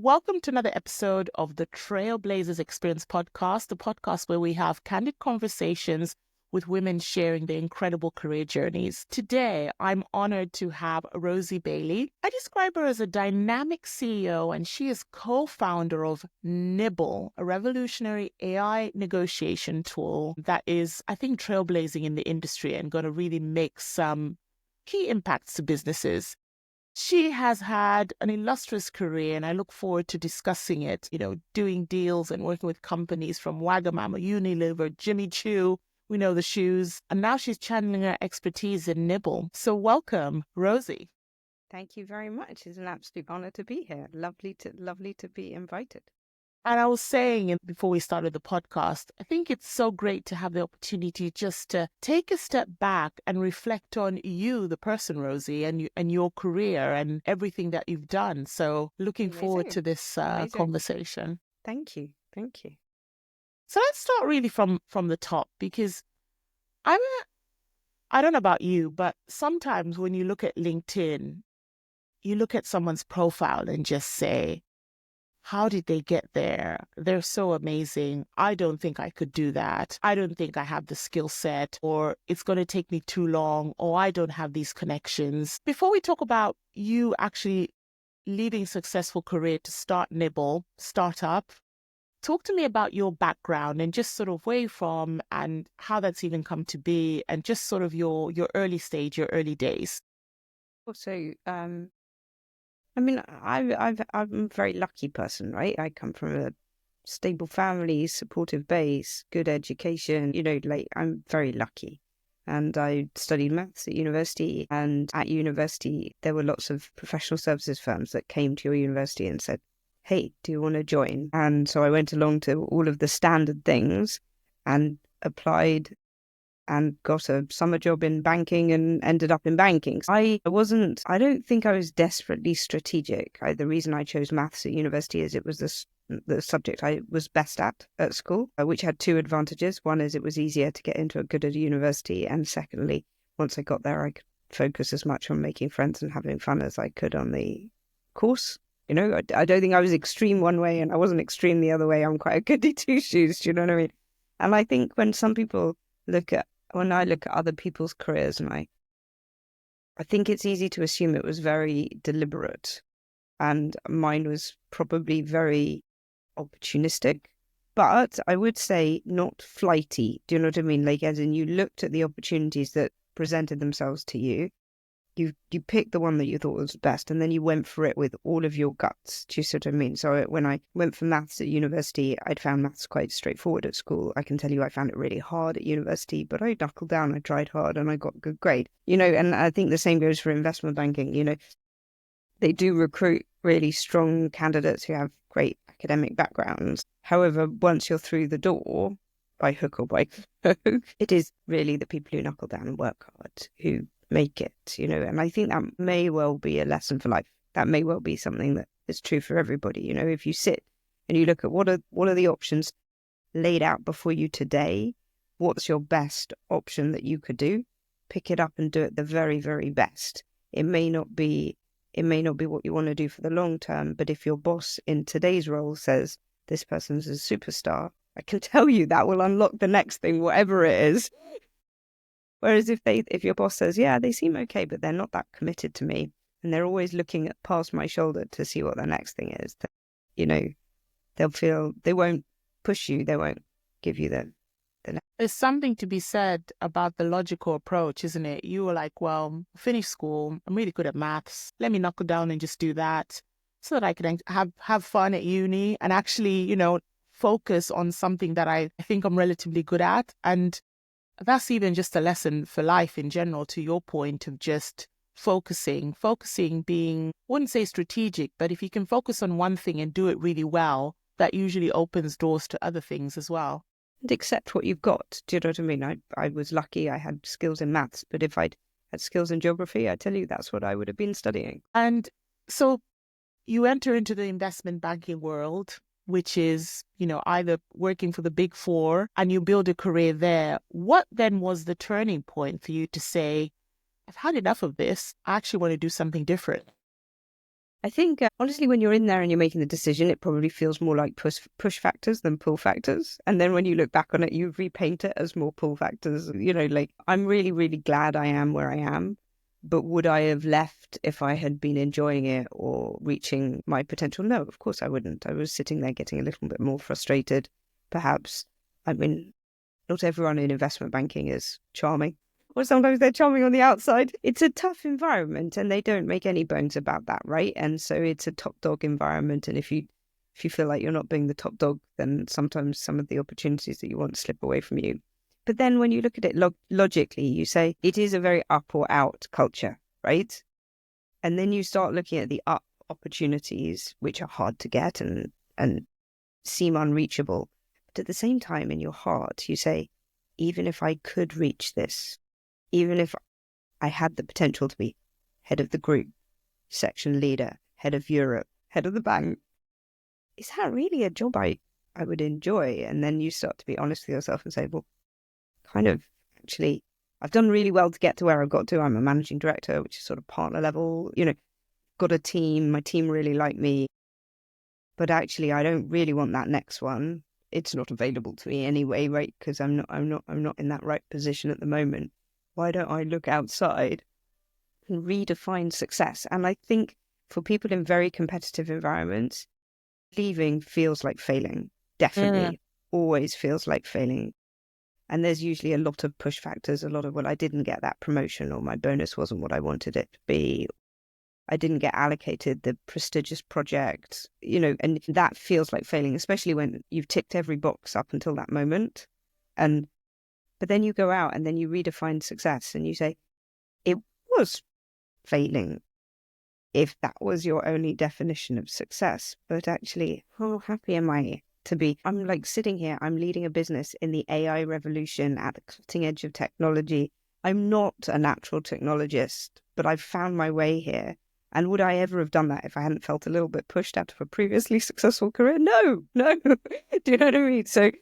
Welcome to another episode of the Trailblazers Experience podcast, the podcast where we have candid conversations with women sharing their incredible career journeys. Today, I'm honored to have Rosie Bailey. I describe her as a dynamic CEO, and she is co-founder of Nibble, a revolutionary AI negotiation tool that is, I think, trailblazing in the industry and going to really make some key impacts to businesses. She has had an illustrious career, and I look forward to discussing it, doing deals and working with companies from Wagamama, Unilever, Jimmy Choo, we know the shoes, and now she's channeling her expertise in Nibble. So welcome, Rosie. Thank you very much. It's an absolute honor to be here. Lovely to be invited. And I was saying before we started the podcast, I think it's so great to have the opportunity just to take a step back and reflect on you, the person, Rosie, and your career and everything that you've done. So looking forward to this conversation. Thank you. So let's start really from the top, because I don't know about you, but sometimes when you look at LinkedIn, you look at someone's profile and just say, how did they get there? They're so amazing. I don't think I could do that. I don't think I have the skill set, or it's going to take me too long, or I don't have these connections. Before we talk about you actually leading a successful career to start Nibble, startup, talk to me about your background and just sort of where you're from and how that's even come to be, and just sort of your early stage, your early days. Also, I'm a very lucky person, right? I come from a stable family, supportive base, good education. I'm very lucky. And I studied maths at university. And at university, there were lots of professional services firms that came to your university and said, hey, do you want to join? And so I went along to all of the standard things and applied and got a summer job in banking and ended up in banking. I don't think I was desperately strategic. The reason I chose maths at university is it was the subject I was best at school, which had two advantages. One is it was easier to get into a good university. And secondly, once I got there, I could focus as much on making friends and having fun as I could on the course. I don't think I was extreme one way and I wasn't extreme the other way. I'm quite a goody two shoes. Do you know what I mean? And I think when I look at other people's careers, and I think it's easy to assume it was very deliberate, and mine was probably very opportunistic, but I would say not flighty. Do you know what I mean? Like, as in, you looked at the opportunities that presented themselves to you. You picked the one that you thought was best, and then you went for it with all of your guts. Do you see what I mean? So when I went for maths at university, I'd found maths quite straightforward at school. I can tell you I found it really hard at university, but I knuckled down, I tried hard, and I got a good grade. And I think the same goes for investment banking. They do recruit really strong candidates who have great academic backgrounds. However, once you're through the door, by hook or by crook, it is really the people who knuckle down and work hard who make it, and I think that may well be a lesson for life. That may well be something that is true for everybody. If you sit and you look at what are the options laid out before you today, what's your best option that you could do? Pick it up and do it the very, very best. It may not be what you want to do for the long term, but if your boss in today's role says this person's a superstar, I can tell you that will unlock the next thing, whatever it is. Whereas if your boss says, yeah, they seem okay, but they're not that committed to me, and they're always looking past my shoulder to see what their next thing is, then, they'll feel they won't push you, they won't give you the next. There's something to be said about the logical approach, isn't it? You were like, well, finish school, I'm really good at maths, let me knuckle down and just do that so that I can have fun at uni and actually, focus on something that I think I'm relatively good at. And that's even just a lesson for life in general, to your point of just focusing being, I wouldn't say strategic, but if you can focus on one thing and do it really well, that usually opens doors to other things as well. And accept what you've got. Do you know what I mean? I was lucky I had skills in maths, but if I'd had skills in geography, I tell you, that's what I would have been studying. And so you enter into the investment banking world. which is, either working for the big four and you build a career there. What then was the turning point for you to say, I've had enough of this. I actually want to do something different? I think, honestly, when you're in there and you're making the decision, it probably feels more like push factors than pull factors. And then when you look back on it, you repaint it as more pull factors. I'm really, really glad I am where I am. But would I have left if I had been enjoying it or reaching my potential? No, of course I wouldn't. I was sitting there getting a little bit more frustrated, perhaps. I mean, not everyone in investment banking is charming. Or sometimes they're charming on the outside. It's a tough environment and they don't make any bones about that, right? And so it's a top dog environment. And if you feel like you're not being the top dog, then sometimes some of the opportunities that you want slip away from you. But then when you look at it logically, you say it is a very up or out culture, right? And then you start looking at the up opportunities, which are hard to get and seem unreachable. But at the same time, in your heart, you say, even if I could reach this, even if I had the potential to be head of the group, section leader, head of Europe, head of the bank, is that really a job I would enjoy? And then you start to be honest with yourself and say, well, kind of, actually, I've done really well to get to where I've got to. I'm a managing director, which is sort of partner level, got a team. My team really like me. But actually, I don't really want that next one. It's not available to me anyway, right? Because I'm not in that right position at the moment. Why don't I look outside and redefine success? And I think for people in very competitive environments, leaving feels like failing. Definitely. Always feels like failing. And there's usually a lot of push factors, a lot of, well, I didn't get that promotion, or my bonus wasn't what I wanted it to be. I didn't get allocated the prestigious project, and that feels like failing, especially when you've ticked every box up until that moment. But then you go out and then you redefine success and you say, it was failing if that was your only definition of success. But actually, how happy am I to be? I'm like sitting here, I'm leading a business in the AI revolution at the cutting edge of technology. I'm not a natural technologist, but I've found my way here. And would I ever have done that if I hadn't felt a little bit pushed out of a previously successful career? No. Do you know what I mean? So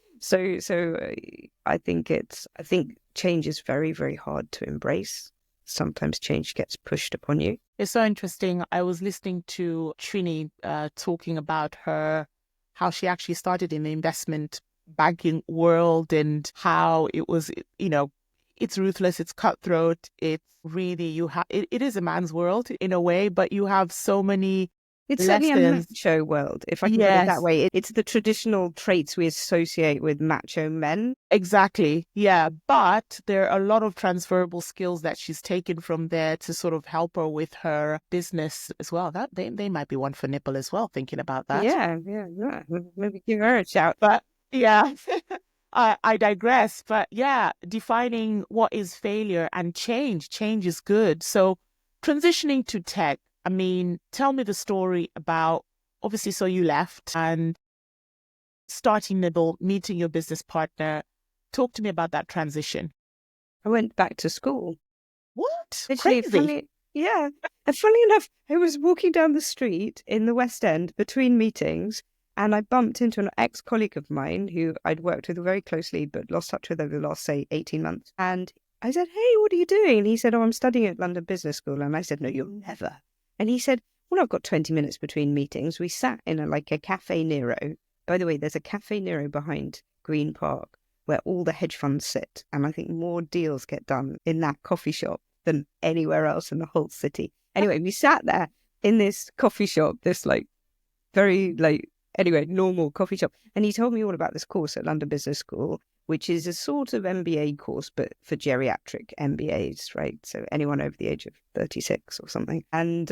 I think change is very, very hard to embrace. Sometimes change gets pushed upon you. It's so interesting. I was listening to Trini talking about how she actually started in the investment banking world and how it was, it's ruthless, it's cutthroat, it's really, it is a man's world in a way, but you have so many It's lessons. certainly a macho world, if I can put it that way. It's the traditional traits we associate with macho men. Exactly. Yeah. But there are a lot of transferable skills that she's taken from there to sort of help her with her business as well. That they might be one for Nibble as well, thinking about that. Yeah. Maybe give her a shout. But yeah. I digress, but yeah, defining what is failure and change. Change is good. So transitioning to tech, I mean, tell me the story about, obviously, so you left and starting Nibble, meeting your business partner. Talk to me about that transition. I went back to school. What? Literally, Crazy. yeah. And funny enough, I was walking down the street in the West End between meetings, and I bumped into an ex-colleague of mine who I'd worked with very closely, but lost touch with over the last, say, 18 months. And I said, hey, what are you doing? And he said, oh, I'm studying at London Business School. And I said, no, you'll never. And he said, well, I've got 20 minutes between meetings. We sat in a Cafe Nero. By the way, there's a Cafe Nero behind Green Park where all the hedge funds sit. And I think more deals get done in that coffee shop than anywhere else in the whole city. Anyway, we sat there in this coffee shop, this very normal coffee shop. And he told me all about this course at London Business School, which is a sort of MBA course, but for geriatric MBAs, right? So anyone over the age of 36 or something. And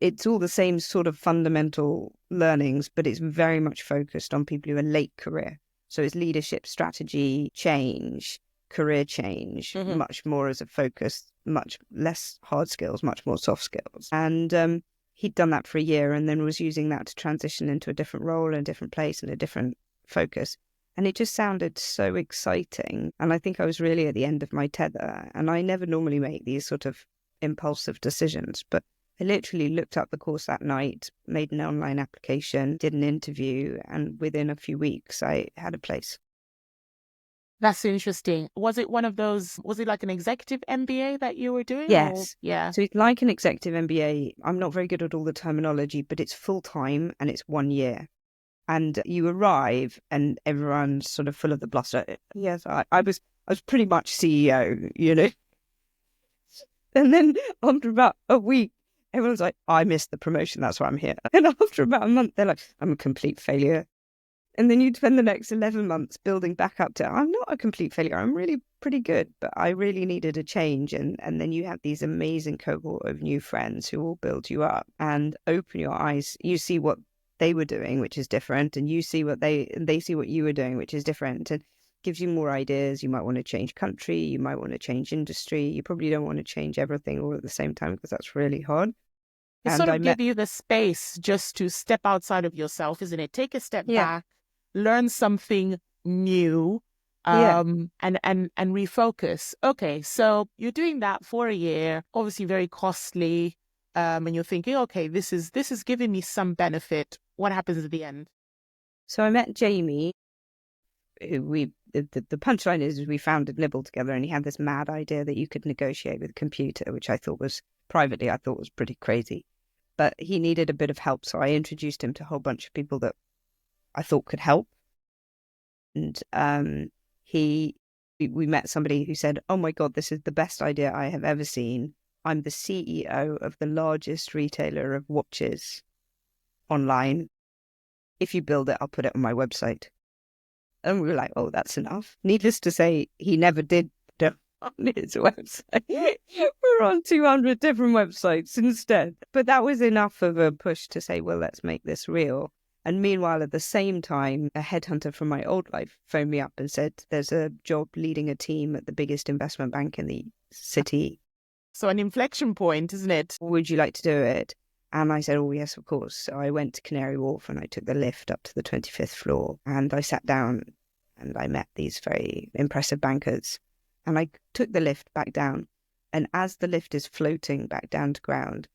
it's all the same sort of fundamental learnings, but it's very much focused on people who are late career. So it's leadership, strategy, change, career change, much more as a focus, much less hard skills, much more soft skills. And he'd done that for a year and then was using that to transition into a different role in a different place and a different focus. And it just sounded so exciting. And I think I was really at the end of my tether. And I never normally make these sort of impulsive decisions, but I literally looked up the course that night, made an online application, did an interview, and within a few weeks, I had a place. That's interesting. Was it like an executive MBA that you were doing? Yes. Yeah. So it's like an executive MBA. I'm not very good at all the terminology, but it's full time and it's 1 year. And you arrive and everyone's sort of full of the bluster. Yes, I was pretty much CEO, you know. And then after about a week, everyone's like, I missed the promotion, that's why I'm here. And after about a month, they're like, I'm a complete failure. And then you'd spend the next 11 months building back up to, I'm not a complete failure, I'm really pretty good, but I really needed a change. And then you have these amazing cohort of new friends who will build you up and open your eyes. You see what they were doing, which is different, and you see what they see what you were doing, which is different, and gives you more ideas. You might want to change country, you might want to change industry. You probably don't want to change everything all at the same time because that's really hard. It And sort of give you the space just to step outside of yourself, isn't it? Take a step back, learn something new, and refocus. Okay, so you're doing that for a year, obviously very costly, and you're thinking, okay, this is giving me some benefit. What happens at the end? So I met Jamie, who the punchline is we founded Nibble together, and he had this mad idea that you could negotiate with a computer, which I thought was pretty crazy. But he needed a bit of help, so I introduced him to a whole bunch of people that I thought could help. And we met somebody who said, oh my God, this is the best idea I have ever seen. I'm the CEO of the largest retailer of watches online. If you build it, I'll put it on my website. And we were like, oh, that's enough. Needless to say, he never did put it on his website. We're on 200 different websites instead. But that was enough of a push to say, well, let's make this real. And meanwhile, at the same time, a headhunter from my old life phoned me up and said, there's a job leading a team at the biggest investment bank in the city. So an inflection point, isn't it? Would you like to do it? And I said, oh, yes, of course. So I went to Canary Wharf and I took the lift up to the 25th floor and I sat down and I met these very impressive bankers. And I took the lift back down. And as the lift is floating back down to ground,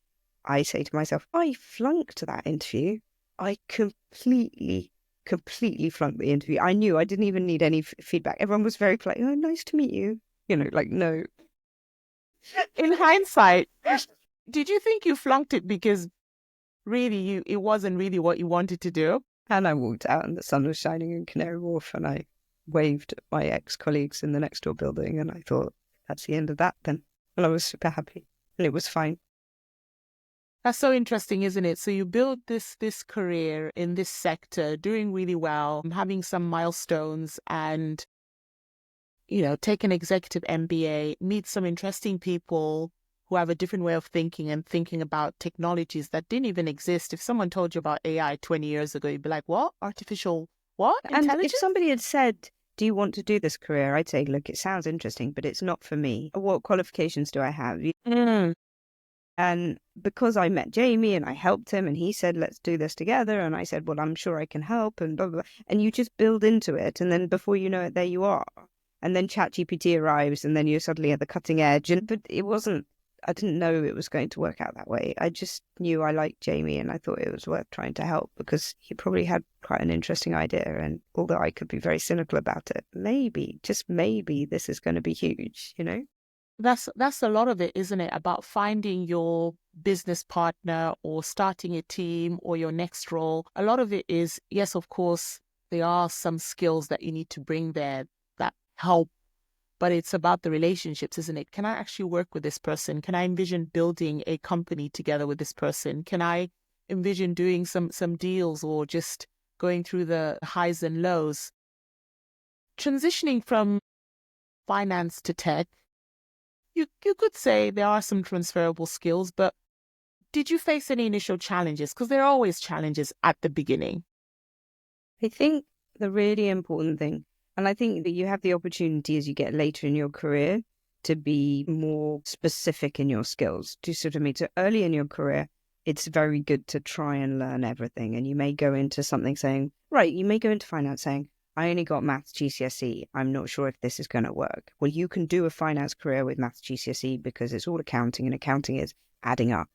I say to myself, I flunked that interview. I completely flunked the interview. I knew I didn't even need any feedback. Everyone was very polite. Oh, nice to meet you. You know, like, no. In hindsight, did you think you flunked it because really it wasn't really what you wanted to do? And I walked out and the sun was shining in Canary Wharf and I waved at my ex-colleagues in the next door building and I thought, that's the end of that then. And I was super happy and it was fine. That's so interesting, isn't it? So you build this career in this sector, doing really well, having some milestones and, you know, take an executive MBA, meet some interesting people who have a different way of thinking and thinking about technologies that didn't even exist. If someone told you about AI 20 years ago, you'd be like, what? Artificial what? And if somebody had said, do you want to do this career? I'd say, look, it sounds interesting, but it's not for me. What qualifications do I have? And because I met Jamie and I helped him and he said, let's do this together. And I said, well, I'm sure I can help and blah, blah, blah. And you just build into it. And then before you know it, there you are. And then ChatGPT arrives and then you're suddenly at the cutting edge. But I didn't know it was going to work out that way. I just knew I liked Jamie and I thought it was worth trying to help because he probably had quite an interesting idea. And although I could be very cynical about it, maybe, just maybe this is going to be huge, you know? That's a lot of it, isn't it? About finding your business partner or starting a team or your next role. A lot of it is, yes, of course, there are some skills that you need to bring there that help, but it's about the relationships, isn't it? Can I actually work with this person? Can I envision building a company together with this person? Can I envision doing some deals or just going through the highs and lows? Transitioning from finance to tech, you could say there are some transferable skills, but did you face any initial challenges? Because there are always challenges at the beginning. I think the really important thing, and I think that you have the opportunity as you get later in your career to be more specific in your skills. Do you sort of mean? So early in your career, it's very good to try and learn everything. And you may go into something saying, right, you may go into finance saying, I only got maths GCSE. I'm not sure if this is going to work. Well, you can do a finance career with maths GCSE because it's all accounting and accounting is adding up.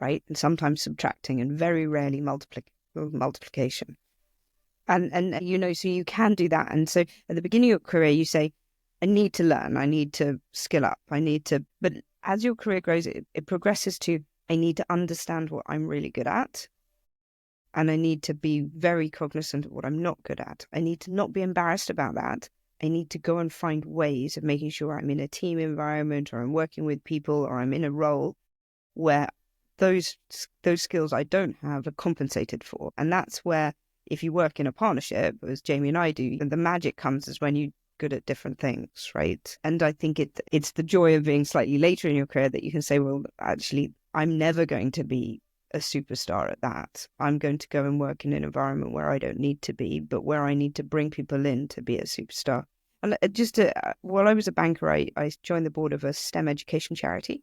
right? And sometimes subtracting, and very rarely multiplication. And so you can do that. And so at the beginning of your career, you say, I need to learn, I need to skill up, but as your career grows, it progresses to, I need to understand what I'm really good at. And I need to be very cognizant of what I'm not good at. I need to not be embarrassed about that. I need to go and find ways of making sure I'm in a team environment, or I'm working with people, or I'm in a role where those skills I don't have are compensated for. And that's where, if you work in a partnership, as Jamie and I do, the magic comes is when you're good at different things, right? And I think it's the joy of being slightly later in your career that you can say, well, actually, I'm never going to be a superstar at that. I'm going to go and work in an environment where I don't need to be, but where I need to bring people in to be a superstar. And while I was a banker, I joined the board of a STEM education charity.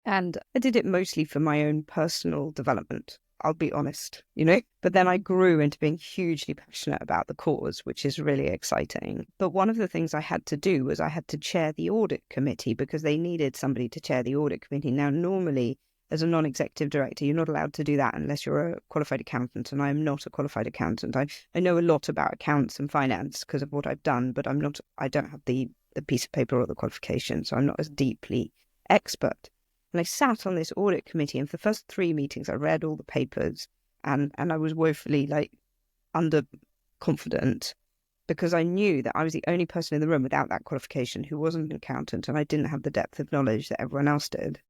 And I did it mostly for my own personal development, I'll be honest, But then I grew into being hugely passionate about the cause, which is really exciting. But one of the things I had to do was I had to chair the audit committee, because they needed somebody to chair the audit committee. Now, normally, as a non-executive director, you're not allowed to do that unless you're a qualified accountant, and I am not a qualified accountant. I know a lot about accounts and finance because of what I've done, but I don't have the piece of paper or the qualification, so I'm not as deeply expert. And I sat on this audit committee, and for the first 3 meetings, I read all the papers, and I was woefully underconfident, because I knew that I was the only person in the room without that qualification who wasn't an accountant, and I didn't have the depth of knowledge that everyone else did.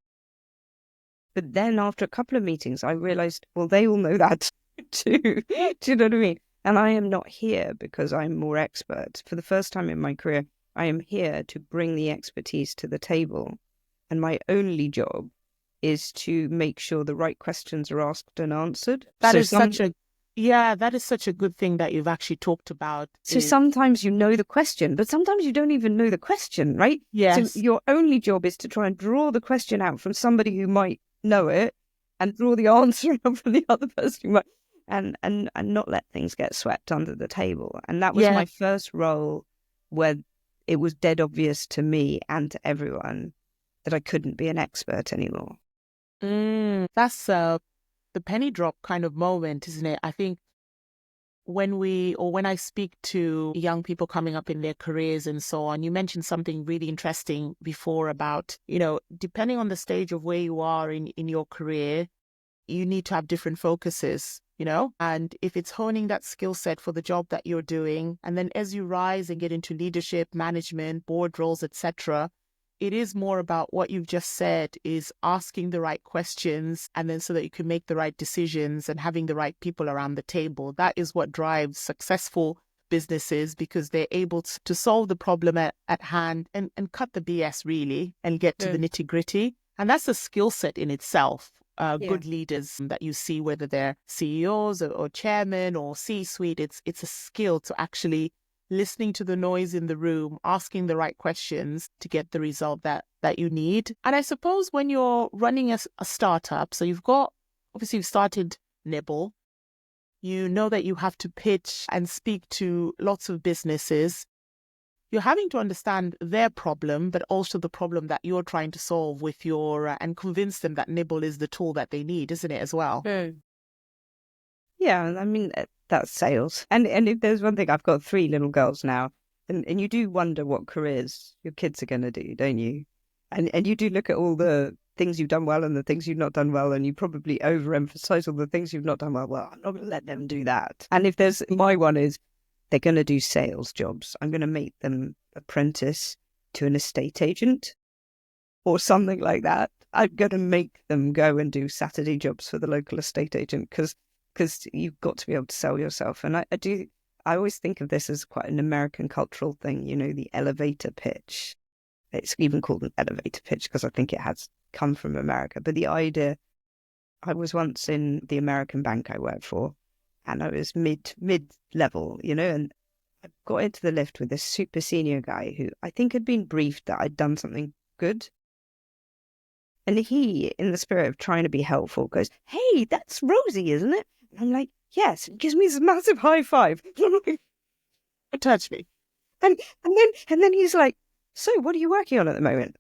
But then after a couple of meetings, I realized, well, they all know that too. Do you know what I mean? And I am not here because I'm more expert. For the first time in my career, I am here to bring the expertise to the table. And my only job is to make sure the right questions are asked and answered. That is such a good thing that you've actually talked about. So sometimes you know the question, but sometimes you don't even know the question, right? Yes. So your only job is to try and draw the question out from somebody who might know it, and draw the answer out from the other person who might, and not let things get swept under the table. And that was my first role, where it was dead obvious to me and to everyone that I couldn't be an expert anymore. That's the penny drop kind of moment, isn't it? I think when I speak to young people coming up in their careers and so on, you mentioned something really interesting before about, depending on the stage of where you are in your career, you need to have different focuses, and if it's honing that skill set for the job that you're doing, and then as you rise and get into leadership, management, board roles, etc., it is more about what you've just said, is asking the right questions, and then so that you can make the right decisions and having the right people around the table. That is what drives successful businesses, because they're able to solve the problem at hand and cut the BS really and get to the nitty gritty. And that's a skill set in itself. Good leaders that you see, whether they're CEOs or chairmen or C-suite, it's a skill to actually listening to the noise in the room, asking the right questions to get the result that you need. And I suppose when you're running a startup, so you've started Nibble, you know that you have to pitch and speak to lots of businesses. You're having to understand their problem, but also the problem that you're trying to solve with and convince them that Nibble is the tool that they need, isn't it, as well? Yeah, I mean, that's sales. And if there's one thing, I've got 3 little girls now, and you do wonder what careers your kids are going to do, don't you? And you do look at all the things you've done well and the things you've not done well, and you probably overemphasize all the things you've not done well. Well, I'm not going to let them do that. And my one is, they're going to do sales jobs. I'm going to make them apprentice to an estate agent or something like that. I'm going to make them go and do Saturday jobs for the local estate agent, because you've got to be able to sell yourself. And I always think of this as quite an American cultural thing, the elevator pitch. It's even called an elevator pitch because I think it has come from America. But the idea, I was once in the American bank I worked for, and I was mid-level, and I got into the lift with this super senior guy who I think had been briefed that I'd done something good. And he, in the spirit of trying to be helpful, goes, "Hey, that's Rosie, isn't it?" And I'm like, "Yes." And gives me this massive high five. Touch me. And then he's like, "So what are you working on at the moment?"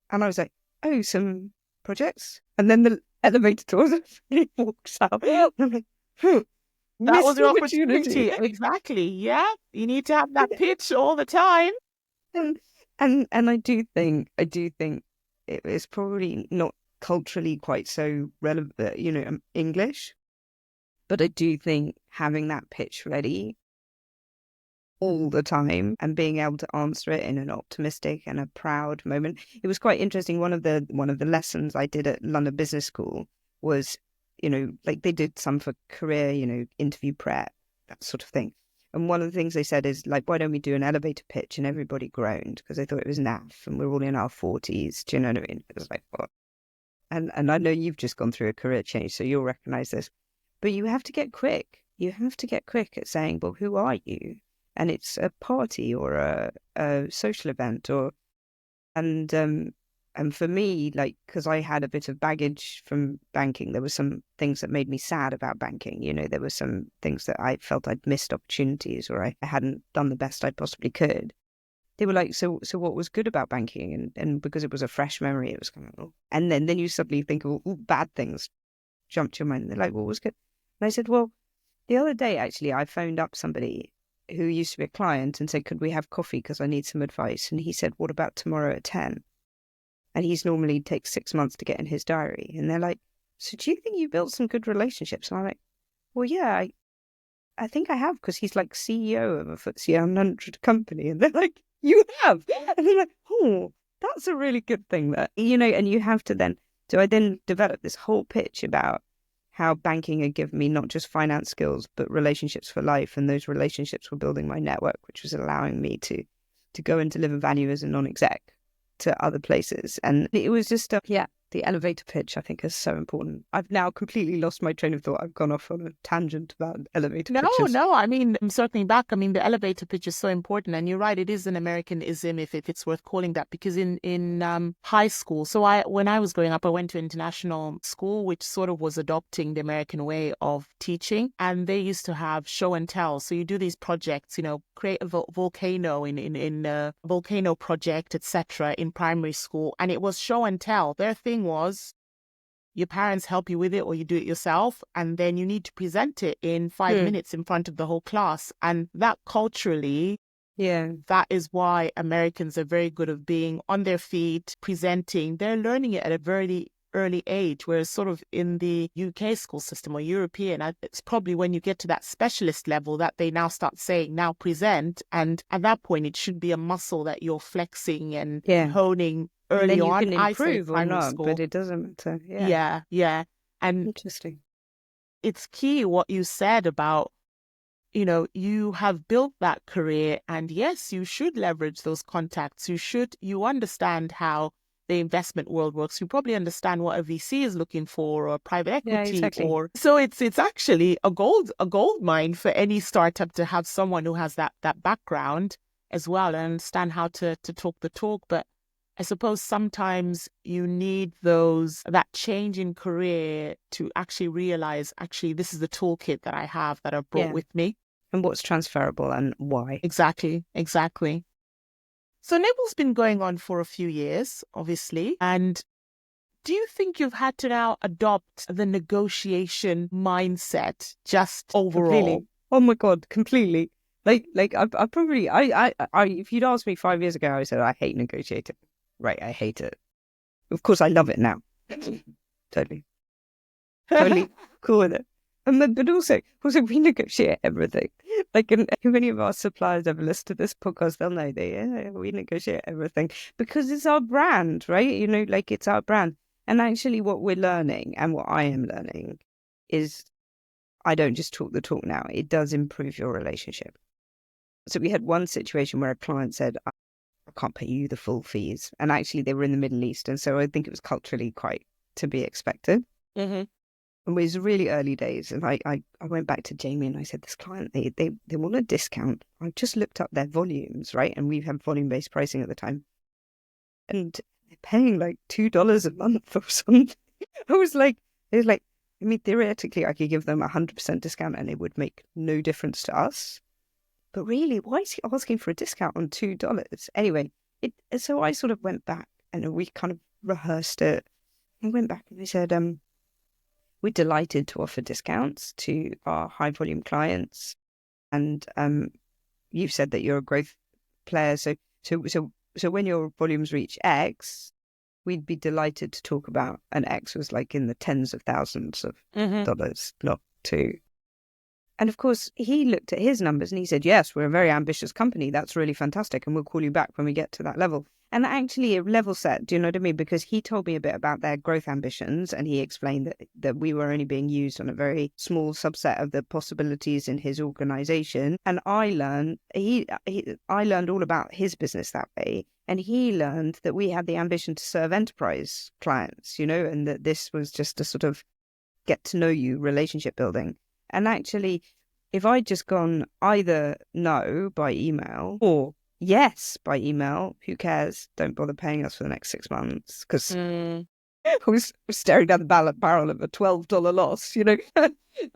And I was like, "Oh, some projects." And then elevator doors, and he walks out. I'm like, That was missed your opportunity. opportunity. Exactly. Yeah. You need to have that pitch all the time. And I do think it is probably not culturally quite so relevant, English. But I do think having that pitch ready all the time and being able to answer it in an optimistic and a proud moment. It was quite interesting. One of the lessons I did at London Business School was, like they did some for career, interview prep, that sort of thing. And one of the things they said is like, why don't we do an elevator pitch? And everybody groaned because they thought it was naff and we're all in our 40s. Do you know what I mean? It was like, what? And I know you've just gone through a career change, so you'll recognize this. But you have to get quick. You have to get quick at saying, well, who are you? And it's a party or a social event, and for me, like, because I had a bit of baggage from banking, there were some things that made me sad about banking. There were some things that I felt I'd missed opportunities or I hadn't done the best I possibly could. They were like, so what was good about banking? And because it was a fresh memory, it was kind of, oh. And then you suddenly think of all bad things jump to your mind. And they're like, what was good? And I said, well, the other day, actually, I phoned up somebody who used to be a client and said, could we have coffee because I need some advice? And he said, what about tomorrow at 10? And he's normally takes 6 months to get in his diary. And they're like, so do you think you built some good relationships? And I'm like, well, yeah, I think I have, because he's like CEO of a FTSE 100 company. And they're like, you have? And they're like, oh, that's a really good thing that, and you have to then, so I then developed this whole pitch about how banking had given me not just finance skills, but relationships for life. And those relationships were building my network, which was allowing me to go and deliver value as a non-exec to other places. And it was just, the elevator pitch, I think, is so important. I've now completely lost my train of thought. I've gone off on a tangent about elevator pitches. No, I mean, I'm circling back. I mean, the elevator pitch is so important. And you're right, it is an Americanism, if it's worth calling that, because in high school, so when I was growing up, I went to international school, which sort of was adopting the American way of teaching. And they used to have show and tell. So you do these projects, create a volcano in a volcano project, etc., in primary school. And it was show and tell. Their thing was your parents help you with it or you do it yourself, and then you need to present it in 5 minutes in front of the whole class. And that culturally, that is why Americans are very good at being on their feet, presenting. They're learning it at a very early age, whereas sort of in the UK school system or European, it's probably when you get to that specialist level that they now start saying, now present. And at that point, it should be a muscle that you're flexing and honing early on. And then you can improve or not, but it doesn't matter. Yeah. And interesting. It's key what you said about, you have built that career, and yes, you should leverage those contacts. You understand how the investment world works. You probably understand what a VC is looking for, or private equity, exactly. So it's actually a gold mine for any startup to have someone who has that background as well and understand how to talk the talk. But I suppose sometimes you need that change in career to actually realize, this is the toolkit that I have that I've brought with me. And what's transferable and why. Exactly. So Nibble's been going on for a few years, obviously. And do you think you've had to now adopt the negotiation mindset just overall? Completely. Oh my God, completely. Like I probably, if you'd asked me 5 years ago, I said, I hate negotiating. Right, I hate it. Of course, I love it now. Totally cool with it. But also we negotiate everything. Like, if any of our suppliers ever listen to this podcast, they'll know we negotiate everything because it's our brand, right? It's our brand. And actually, what we're learning and what I am learning is, I don't just talk the talk now. It does improve your relationship. So we had one situation where a client said, I can't pay you the full fees. And actually they were in the Middle East. And so I think it was culturally quite to be expected. Mm-hmm. And it was really early days. And I went back to Jamie and I said, this client, they want a discount. I just looked up their volumes, right? And we've had volume-based pricing at the time. And they're paying like $2 a month or something. Theoretically, I could give them 100% discount and it would make no difference to us. But really, why is he asking for a discount on $2? Anyway, so I sort of went back and we kind of rehearsed it. I went back and I said, We're delighted to offer discounts to our high volume clients. And you've said that you're a growth player. So when your volumes reach X, we'd be delighted to talk about, and X was like in the tens of thousands of dollars, not two. And of course, he looked at his numbers and he said, yes, we're a very ambitious company. That's really fantastic. And we'll call you back when we get to that level. And actually a level set, do you know what I mean? Because he told me a bit about their growth ambitions and he explained that we were only being used on a very small subset of the possibilities in his organization. And I learned, I learned all about his business that way. And he learned that we had the ambition to serve enterprise clients, and that this was just a sort of get to know you relationship building. And actually, if I'd just gone either no by email or yes by email, who cares? Don't bother paying us for the next 6 months, because I was staring down the barrel of a $12 loss,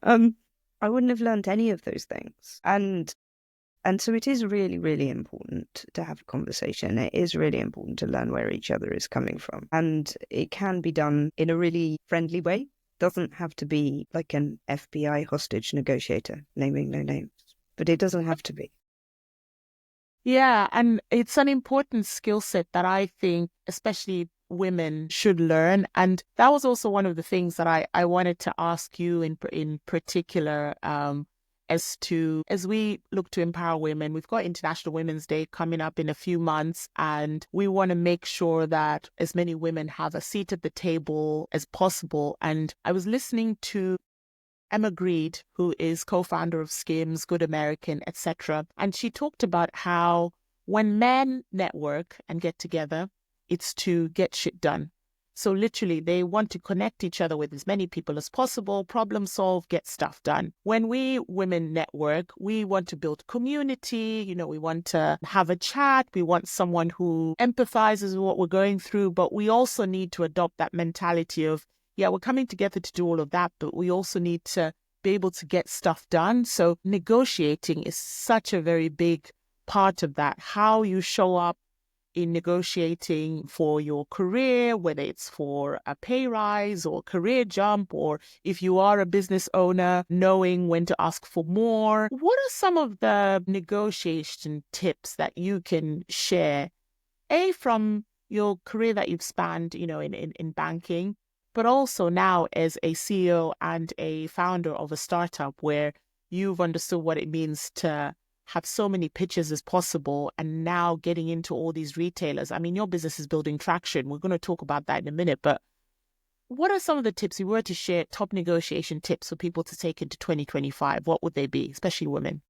I wouldn't have learned any of those things. And so it is really, really important to have a conversation. It is really important to learn where each other is coming from. And it can be done in a really friendly way. Doesn't have to be like an FBI hostage negotiator, naming no names, but it doesn't have to be. Yeah, and it's an important skill set that I think especially women should learn. And that was also one of the things that I wanted to ask you in particular, as we look to empower women. We've got International Women's Day coming up in a few months, and we want to make sure that as many women have a seat at the table as possible. And I was listening to Emma Greed, who is co-founder of Skims, Good American, etc. And she talked about how when men network and get together, it's to get shit done. So literally, they want to connect each other with as many people as possible, problem solve, get stuff done. When we women network, we want to build community, we want to have a chat, we want someone who empathizes with what we're going through, but we also need to adopt that mentality of, yeah, we're coming together to do all of that, but we also need to be able to get stuff done. So negotiating is such a very big part of that. How you show up in negotiating for your career, whether it's for a pay rise or career jump, or if you are a business owner, knowing when to ask for more. What are some of the negotiation tips that you can share, from your career that you've spanned, in banking, but also now as a CEO and a founder of a startup where you've understood what it means to have so many pitches as possible, and now getting into all these retailers. I mean, your business is building traction. We're going to talk about that in a minute, but what are some of the tips, if you were to share top negotiation tips for people to take into 2025? What would they be, especially women?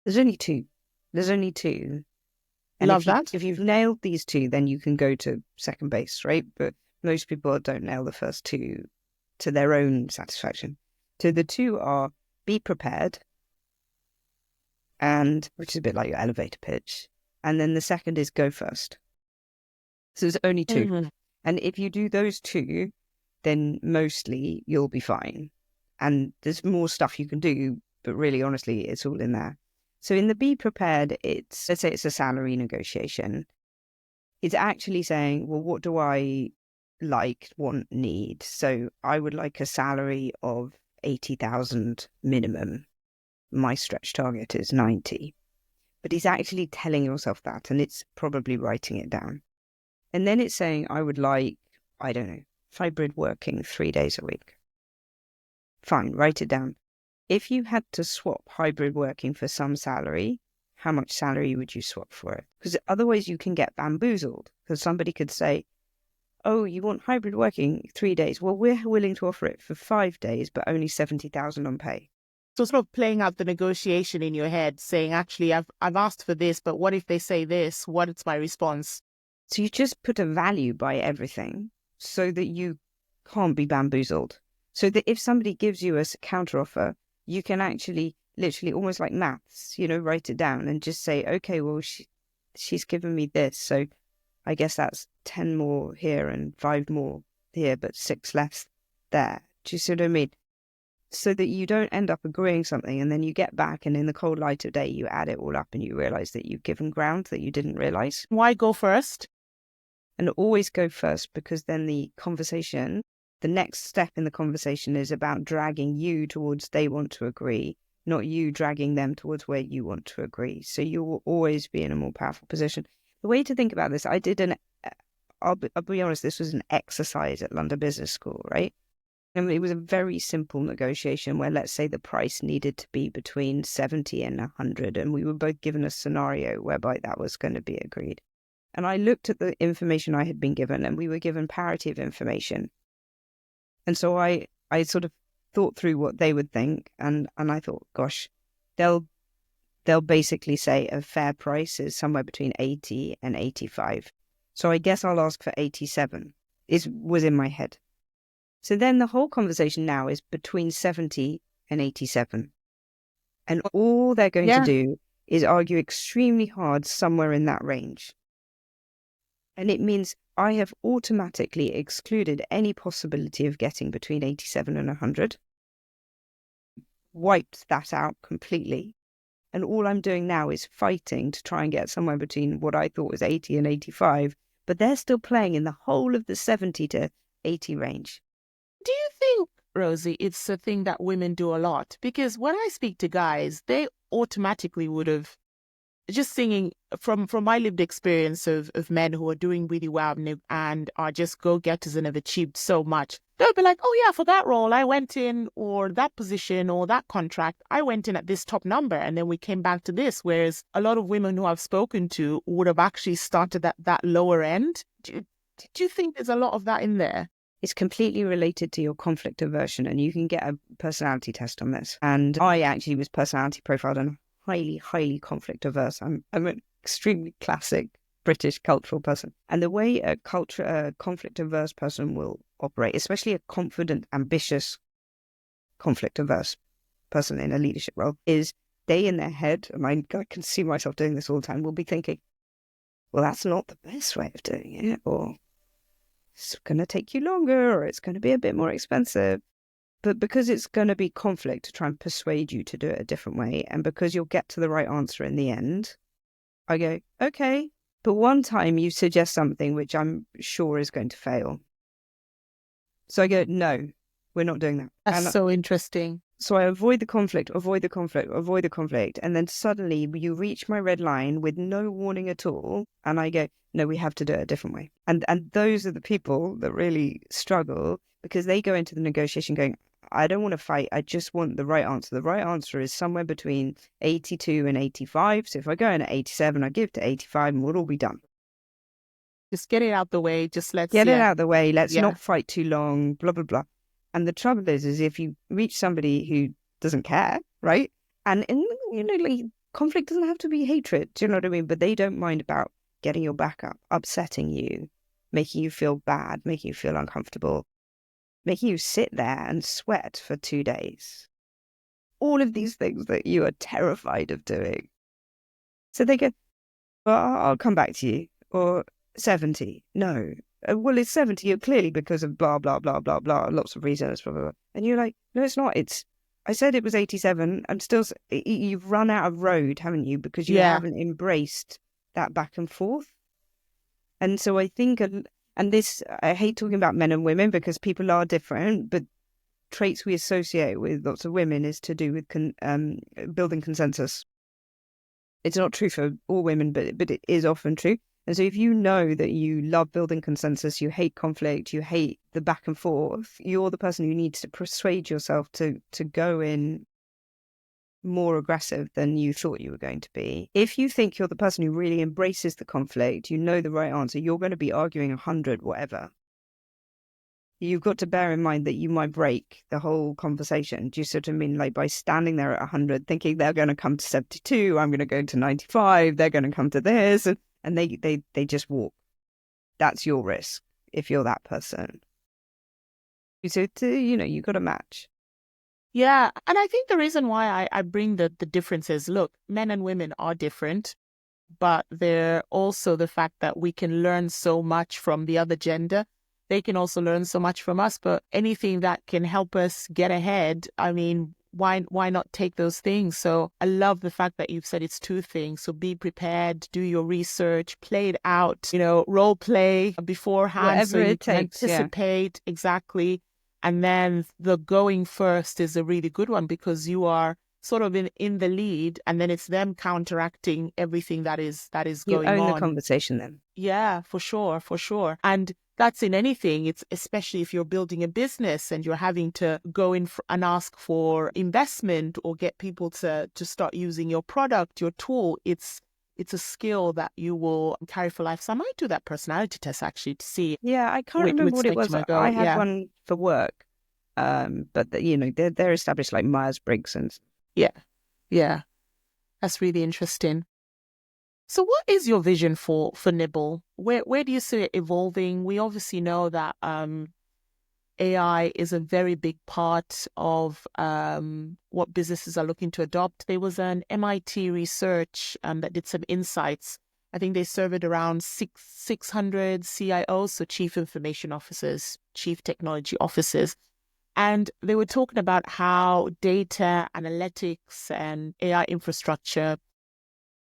There's only two. And Love that. If you've nailed these two, then you can go to second base, right? But most people don't nail the first two to their own satisfaction. So the two are be prepared, and which is a bit like your elevator pitch. And then the second is go first. So there's only two. Mm-hmm. And if you do those two, then mostly you'll be fine. And there's more stuff you can do, but really, honestly, it's all in there. So in the be prepared, let's say it's a salary negotiation. It's actually saying, well, what do I like, want, need? So I would like a salary of 80,000 minimum. My stretch target is 90. But it's actually telling yourself that, and it's probably writing it down. And then it's saying, I would like, I don't know, hybrid working 3 days a week. Fine, write it down. If you had to swap hybrid working for some salary, how much salary would you swap for it? Because otherwise you can get bamboozled, because somebody could say, oh, you want hybrid working 3 days? Well, we're willing to offer it for 5 days, but only 70,000 on pay. So sort of playing out the negotiation in your head, saying, actually, I've asked for this, but what if they say this? What is my response? So you just put a value by everything so that you can't be bamboozled. So that if somebody gives you a counteroffer, you can actually literally almost like maths, write it down and just say, okay, well, she's given me this. So I guess that's 10 more here and 5 more here, but 6 less there. Do you see what I mean? So that you don't end up agreeing something and then you get back and in the cold light of day, you add it all up and you realize that you've given ground that you didn't realize. Why go first? And always go first, because then the conversation the next step in the conversation is about dragging you towards they want to agree, not you dragging them towards where you want to agree. So you will always be in a more powerful position. The way to think about this, I did I'll be honest, this was an exercise at London Business School, right? And it was a very simple negotiation where, let's say, the price needed to be between 70 and 100. And we were both given a scenario whereby that was going to be agreed. And I looked at the information I had been given, and we were given parity of information. And so I sort of thought through what they would think. And I thought, gosh, they'll basically say a fair price is somewhere between 80 and 85. So I guess I'll ask for 87, was in my head. So then the whole conversation now is between 70 and 87. And all they're going to do is argue extremely hard somewhere in that range. And it means I have automatically excluded any possibility of getting between 87 and 100. Wiped that out completely. And all I'm doing now is fighting to try and get somewhere between what I thought was 80 and 85. But they're still playing in the whole of the 70 to 80 range. Do you think, Rosie, it's a thing that women do a lot? Because when I speak to guys, they automatically would have, just singing from my lived experience of men who are doing really well and are just go-getters and have achieved so much, they'll be like, oh yeah, for that role I went in, or that position or that contract, I went in at this top number and then we came back to this. Whereas a lot of women who I've spoken to would have actually started at that lower end. Do you think there's a lot of that in there? It's completely related to your conflict aversion, and you can get a personality test on this. And I actually was personality profiled and highly, highly conflict averse. I'm an extremely classic British cultural person. And the way a conflict averse person will operate, especially a confident, ambitious, conflict averse person in a leadership role, is they in their head, and I can see myself doing this all the time, will be thinking, well, that's not the best way of doing it, or it's going to take you longer, or it's going to be a bit more expensive. But because it's going to be conflict to try and persuade you to do it a different way, and because you'll get to the right answer in the end, I go, okay, but one time you suggest something which I'm sure is going to fail. So I go, no, we're not doing that. That's so interesting. So I avoid the conflict. And then suddenly you reach my red line with no warning at all. And I go, no, we have to do it a different way. And those are the people that really struggle, because they go into the negotiation going, I don't want to fight. I just want the right answer. The right answer is somewhere between 82 and 85. So if I go in at 87, I give to 85 and we'll all be done. Just get it out the way. Just let's get it out the way. Let's not fight too long, blah, blah, blah. And the trouble is if you reach somebody who doesn't care, right? And like, conflict doesn't have to be hatred. Do you know what I mean? But they don't mind about getting your back up, upsetting you, making you feel bad, making you feel uncomfortable, making you sit there and sweat for 2 days. All of these things that you are terrified of doing. So they go, well, I'll come back to you. Or 70. No. Well, it's 70 clearly because of blah, blah, blah, blah, blah. Lots of reasons. Blah, blah, blah. And you're like, no, it's not. I said it was 87. I'm still, you've run out of road, haven't you? Because you haven't embraced that back and forth. And so I think, and this, I hate talking about men and women because people are different, but traits we associate with lots of women is to do with building consensus. It's not true for all women, but it is often true. And so if you know that you love building consensus, you hate conflict, you hate the back and forth, you're the person who needs to persuade yourself to go in more aggressive than you thought you were going to be. If you think you're the person who really embraces the conflict, you know the right answer, you're going to be arguing 100, whatever. You've got to bear in mind that you might break the whole conversation. Do you sort of mean, like, by standing there at 100, thinking they're going to come to 72, I'm going to go to 95, they're going to come to this, and they just walk. That's your risk if you're that person. So, you've got to match. Yeah. And I think the reason why I bring the differences, look, men and women are different, but they're also the fact that we can learn so much from the other gender. They can also learn so much from us, but anything that can help us get ahead, I mean, why not take those things? So I love the fact that you've said it's 2 things. So be prepared, do your research, play it out, role play beforehand. Whatever so you it can takes, anticipate exactly. And then the going first is a really good one because you are sort of in the lead, and then it's them counteracting everything that is You going own the on. conversation then. Yeah, for sure, for sure. And that's in anything. It's especially if you're building a business and you're having to go in and ask for investment or get people to start using your product, your tool. It's a skill that you will carry for life. So I might do that personality test actually to see Yeah, I can't remember which what it spectrum was. I go. I had Yeah, one for work, but they're established like Myers-Briggs and yeah, yeah. That's really interesting. So what is your vision for Nibble? Where do you see it evolving? We obviously know that AI is a very big part of what businesses are looking to adopt. There was an MIT research that did some insights. I think they surveyed around 600 CIOs, so chief information officers, chief technology officers. And they were talking about how data analytics and AI infrastructure,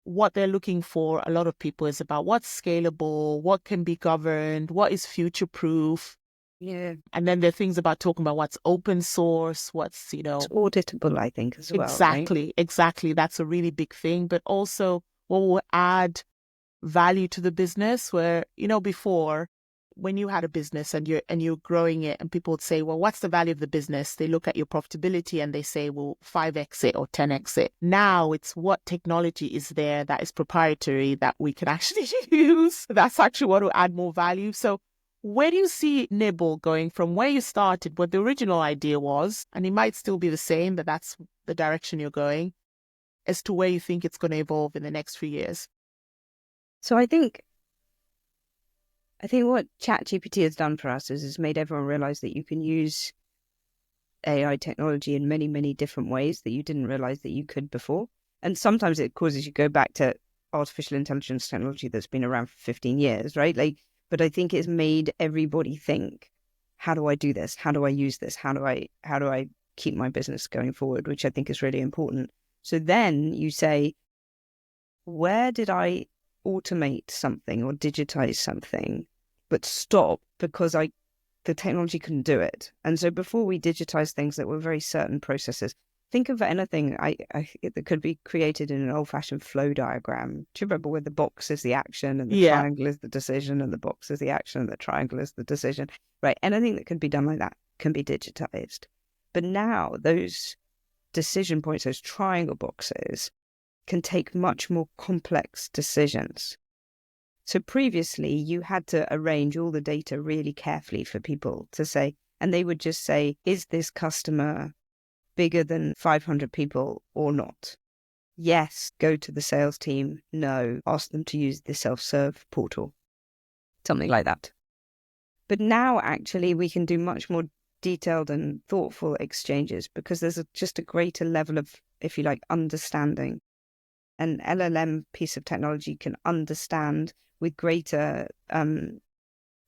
what they're looking for, a lot of people, is about what's scalable, what can be governed, what is future proof. yeah, And then there are things about talking about what's open source, what's, it's auditable, I think, as well, right? exactly. That's a really big thing. But also what will add value to the business where, before when you had a business and you're growing it and people would say, well, what's the value of the business? They look at your profitability and they say, well, 5x it or 10x it. Now it's what technology is there that is proprietary that we can actually use. That's actually what will add more value. So where do you see Nibble going from where you started, what the original idea was, and it might still be the same, but that's the direction you're going, as to where you think it's going to evolve in the next few years? So I think what ChatGPT has done for us is made everyone realize that you can use AI technology in many, many different ways that you didn't realize that you could before. And sometimes it causes you to go back to artificial intelligence technology that's been around for 15 years, right? But I think it's made everybody think, how do I do this? How do I use this? How do I keep my business going forward? Which I think is really important. So then you say, where did I automate something or digitize something, but stop because the technology couldn't do it? And so before we digitize things that were very certain processes, think of anything that could be created in an old-fashioned flow diagram. Do you remember where the box is the action and the Yeah. triangle is the decision and the box is the action and the triangle is the decision? Right. Anything that can be done like that can be digitized. But now those decision points, those triangle boxes, can take much more complex decisions. So previously, you had to arrange all the data really carefully for people to say, and they would just say, is this customer bigger than 500 people or not? Yes, go to the sales team. No, ask them to use the self-serve portal. Something like that. But now, actually, we can do much more detailed and thoughtful exchanges because there's just a greater level of, if you like, understanding. An LLM piece of technology can understand with greater, more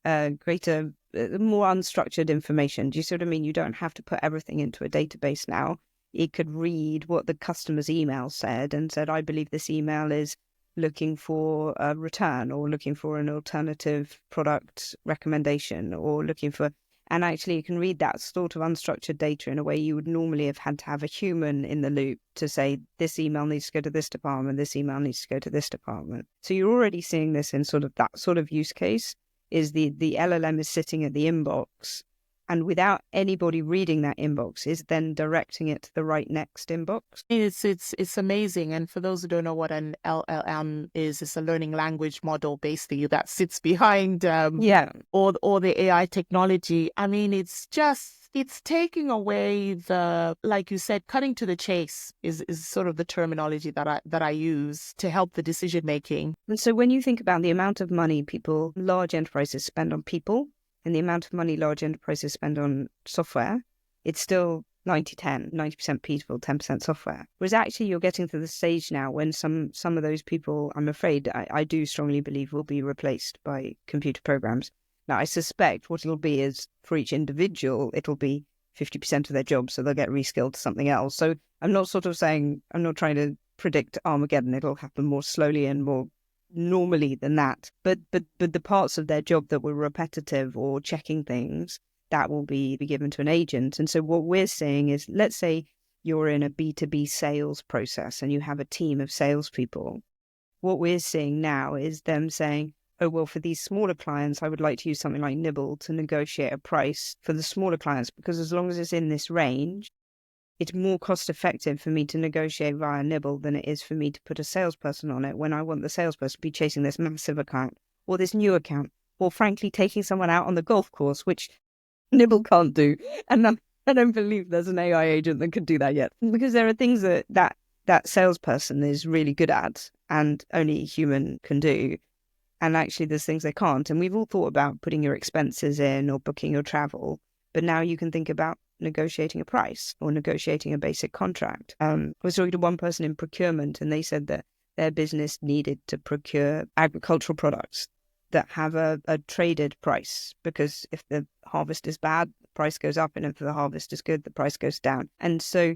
unstructured information. Do you see what I mean? You don't have to put everything into a database now. It could read what the customer's email said and said, I believe this email is looking for a return or looking for an alternative product recommendation or looking for... And actually, you can read that sort of unstructured data in a way you would normally have had to have a human in the loop to say, this email needs to go to this department, this email needs to go to this department. So you're already seeing this in sort of that sort of use case, is the LLM is sitting at the inbox, and without anybody reading that inbox, is then directing it to the right next inbox. It's amazing. And for those who don't know what an LLM is, it's a learning language model basically that sits behind all the AI technology. I mean, it's taking away the, like you said, cutting to the chase is sort of the terminology that I use to help the decision making. And so when you think about the amount of money large enterprises spend on people, and the amount of money large enterprises spend on software, it's still 90-10, 90% people, 10% software. Whereas actually you're getting to the stage now when some of those people, I'm afraid, I do strongly believe will be replaced by computer programs. Now, I suspect what it'll be is for each individual, it'll be 50% of their job, so they'll get reskilled to something else. So I'm not trying to predict Armageddon. It'll happen more slowly and more normally than that, but the parts of their job that were repetitive or checking things, that will be given to an agent. And so what we're seeing is, let's say you're in a B2B sales process and you have a team of salespeople. What we're seeing now is them saying, oh, well, for these smaller clients, I would like to use something like Nibble to negotiate a price for the smaller clients, because as long as it's in this range, it's more cost effective for me to negotiate via Nibble than it is for me to put a salesperson on it when I want the salesperson to be chasing this massive account or this new account, or frankly, taking someone out on the golf course, which Nibble can't do. And I don't believe there's an AI agent that could do that yet, because there are things that salesperson is really good at and only a human can do. And actually there's things they can't. And we've all thought about putting your expenses in or booking your travel, but now you can think about negotiating a price or negotiating a basic contract. I was talking to one person in procurement, and they said that their business needed to procure agricultural products that have a traded price, because if the harvest is bad, the price goes up, and if the harvest is good, the price goes down. And so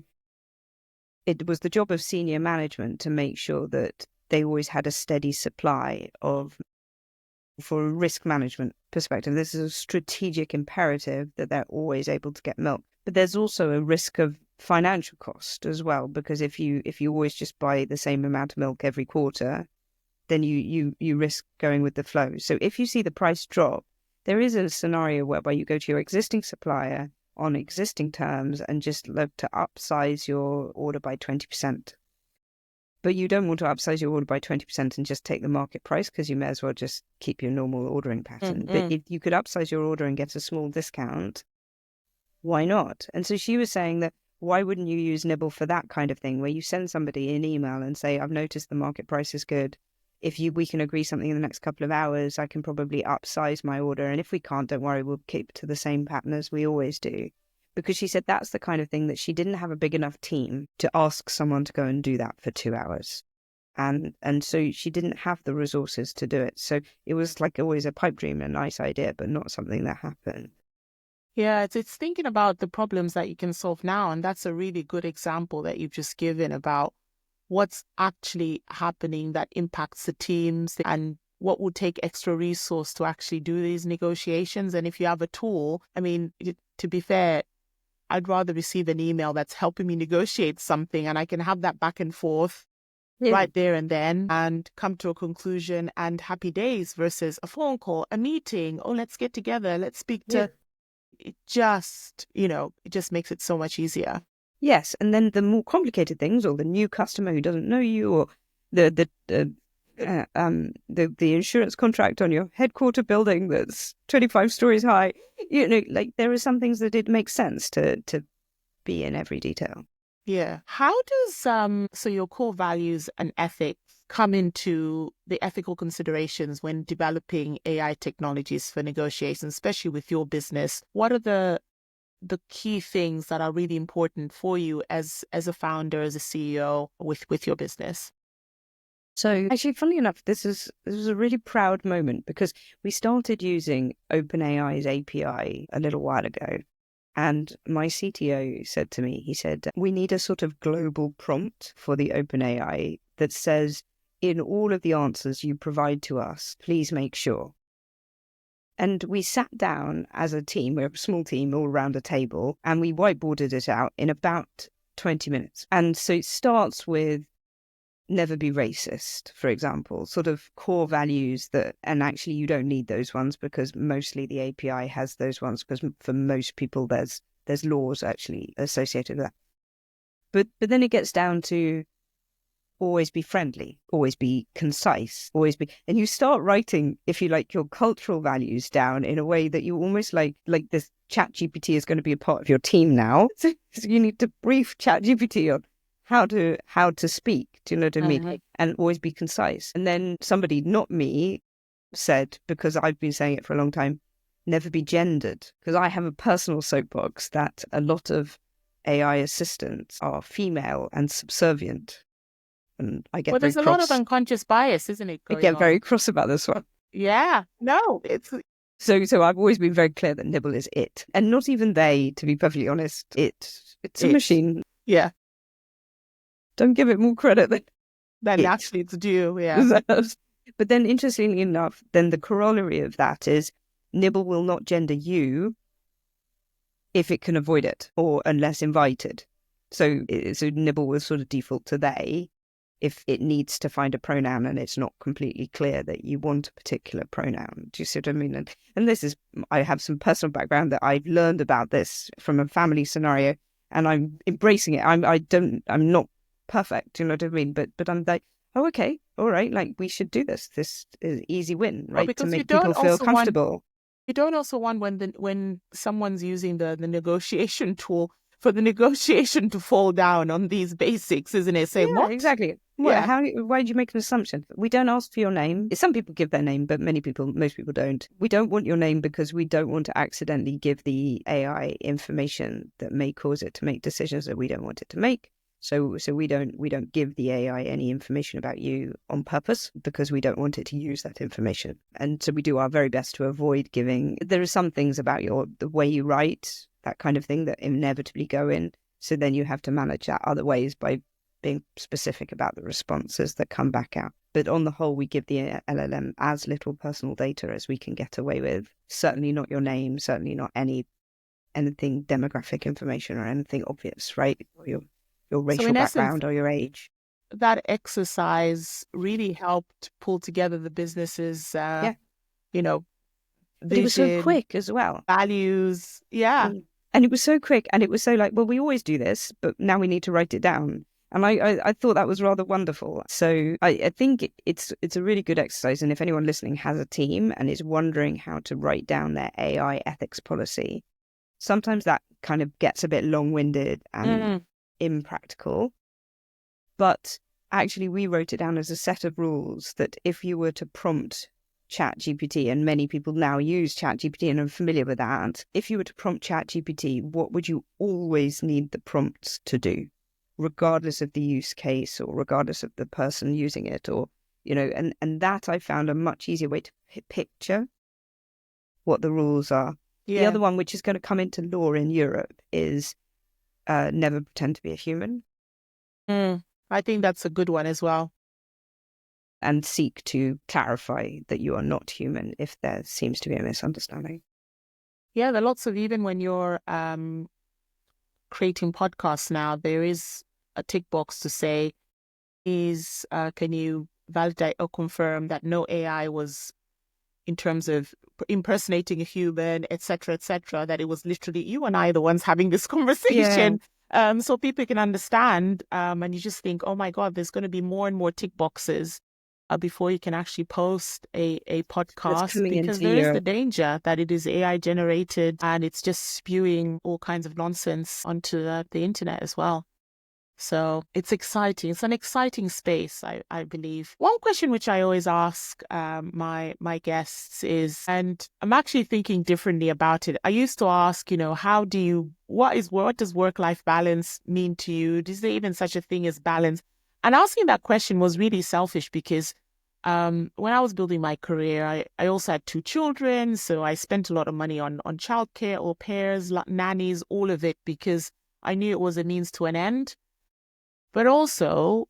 it was the job of senior management to make sure that they always had a steady supply of, for a risk management perspective, this is a strategic imperative that they're always able to get milk. But there's also a risk of financial cost as well, because if you always just buy the same amount of milk every quarter, then you risk going with the flow. So if you see the price drop, there is a scenario whereby you go to your existing supplier on existing terms and just look to upsize your order by 20%. But you don't want to upsize your order by 20% and just take the market price, because you may as well just keep your normal ordering pattern. But if you could upsize your order and get a small discount, why not? And so she was saying that, why wouldn't you use Nibble for that kind of thing, where you send somebody an email and say, I've noticed the market price is good. If we can agree something in the next couple of hours, I can probably upsize my order. And if we can't, don't worry, we'll keep to the same pattern as we always do. Because she said that's the kind of thing that she didn't have a big enough team to ask someone to go and do that for 2 hours. And so she didn't have the resources to do it. So it was like always a pipe dream, a nice idea, but not something that happened. Yeah, it's thinking about the problems that you can solve now. And that's a really good example that you've just given about what's actually happening that impacts the teams and what would take extra resource to actually do these negotiations. And if you have a tool, I mean, to be fair, I'd rather receive an email that's helping me negotiate something, and I can have that back and forth right there and then and come to a conclusion and happy days, versus a phone call, a meeting. Oh, let's get together. Let's speak to it. Just, it just makes it so much easier. Yes, and then the more complicated things, or the new customer who doesn't know you, or the insurance contract on your headquarter building that's 25 stories high, like there are some things that it makes sense to be in every detail. Yeah. How does so your core values and ethics come into the ethical considerations when developing AI technologies for negotiations, especially with your business? What are the key things that are really important for you as a founder, as a CEO with your business? So actually, funnily enough, this was a really proud moment, because we started using OpenAI's API a little while ago. And my CTO said to me, he said, we need a sort of global prompt for the OpenAI that says, in all of the answers you provide to us, please make sure. And we sat down as a team, we're a small team all around a table, and we whiteboarded it out in about 20 minutes. And so it starts with never be racist, for example, sort of core values that, and actually you don't need those ones, because mostly the API has those ones, because for most people there's laws actually associated with that. But then it gets down to always be friendly, always be concise, and you start writing, if you like, your cultural values down in a way that you almost like this ChatGPT is going to be a part of your team now. So you need to brief ChatGPT on how to speak. Do you know what I mean? And always be concise. And then somebody, not me, said, because I've been saying it for a long time, never be gendered. Because I have a personal soapbox that a lot of AI assistants are female and subservient. And I get there's a lot of unconscious bias, isn't it? I get very cross about this one. Yeah, no, it's... So I've always been very clear that Nibble is it. And not even they, to be perfectly honest. It's a machine. Yeah. Don't give it more credit than actually it's due, yeah. But then, interestingly enough, then the corollary of that is Nibble will not gender you, if it can avoid it or unless invited. So Nibble will sort of default to they if it needs to find a pronoun and it's not completely clear that you want a particular pronoun. Do you see what I mean? And this is, I have some personal background that I've learned about this from a family scenario, and I'm embracing it. I'm not perfect, you know what I mean? But I'm like, oh, okay, all right, like we should do this. This is an easy win, right? To because make people feel comfortable. You don't also want when someone's using the negotiation tool for the negotiation to fall down on these basics, isn't it? Saying Yeah, what? exactly. Yeah. Why do you make an assumption? We don't ask for your name. Some people give their name, but most people don't. We don't want your name because we don't want to accidentally give the AI information that may cause it to make decisions that we don't want it to make. So we don't give the AI any information about you on purpose because we don't want it to use that information. And so we do our very best to avoid giving. There are some things about the way you write, that kind of thing, that inevitably go in. So then you have to manage that other ways by being specific about the responses that come back out. But on the whole, we give the LLM as little personal data as we can get away with. Certainly not your name, certainly not anything demographic information or anything obvious, right? Or your racial background or your age. That exercise really helped pull together the business's, vision, but it was so quick as well. Values. Yeah. And it was so quick, and it was so like, well, we always do this, but now we need to write it down. And I thought that was rather wonderful. So I think it's a really good exercise. And if anyone listening has a team and is wondering how to write down their AI ethics policy, sometimes that kind of gets a bit long-winded and impractical. But actually, we wrote it down as a set of rules that if you were to prompt ChatGPT, and many people now use ChatGPT and are familiar with that, if you were to prompt ChatGPT, what would you always need the prompts to do, regardless of the use case or regardless of the person using it, or, and that I found a much easier way to picture what the rules are. Yeah. The other one, which is going to come into law in Europe, is never pretend to be a human. I think that's a good one as well. And seek to clarify that you are not human if there seems to be a misunderstanding. Yeah, there are lots of, even when you're creating podcasts now, there is a tick box to say, can you validate or confirm that no AI was, in terms of impersonating a human, etc., that it was literally you and I, the ones having this conversation. Yeah. So people can understand, and you just think, oh my God, there's going to be more and more tick boxes before you can actually post a podcast, because there is the danger that it is AI generated and it's just spewing all kinds of nonsense onto the internet as well. So it's exciting. It's an exciting space, I believe. One question which I always ask my guests is, and I'm actually thinking differently about it. I used to ask, what does work-life balance mean to you? Is there even such a thing as balance? And asking that question was really selfish because when I was building my career, I also had 2 children. So I spent a lot of money on childcare, au pairs, nannies, all of it, because I knew it was a means to an end. But also,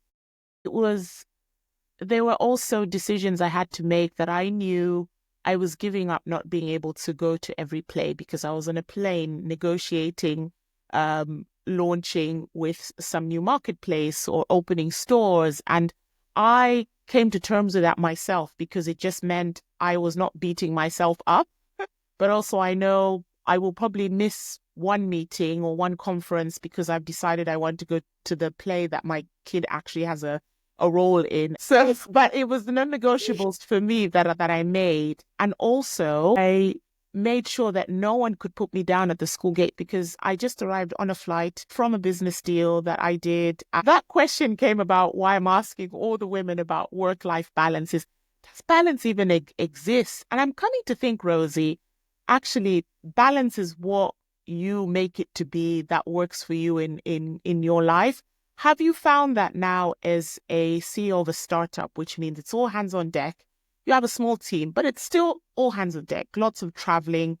there were also decisions I had to make that I knew I was giving up not being able to go to every play, because I was on a plane negotiating, launching with some new marketplace or opening stores. And I came to terms with that myself, because it just meant I was not beating myself up. But also I know I will probably miss one meeting or one conference because I've decided I want to go to the play that my kid actually has a role in. So, but it was the non-negotiables for me that I made. And also I made sure that no one could put me down at the school gate, because I just arrived on a flight from a business deal that I did. That question came about why I'm asking all the women about work-life balances. Does balance even exist? And I'm coming to think, Rosie, actually, balance is what you make it to be, that works for you in your life. Have you found that now as a CEO of a startup, which means it's all hands on deck, you have a small team, but it's still all hands on deck, lots of traveling.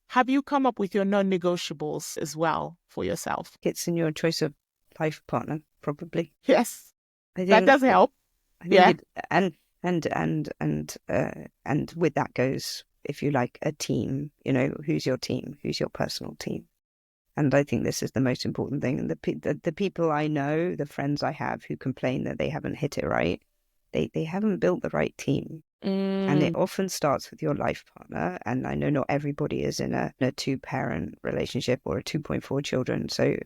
Have you come up with your non-negotiables as well for yourself? It's in your choice of life partner, probably. Yes, I think that does help. I think and with that goes, if you like, a team. Who's your team? Who's your personal team? And I think this is the most important thing. And the people I know, the friends I have who complain that they haven't hit it right, they haven't built the right team. And it often starts with your life partner. And I know not everybody is in a 2-parent relationship or a 2.4 children. So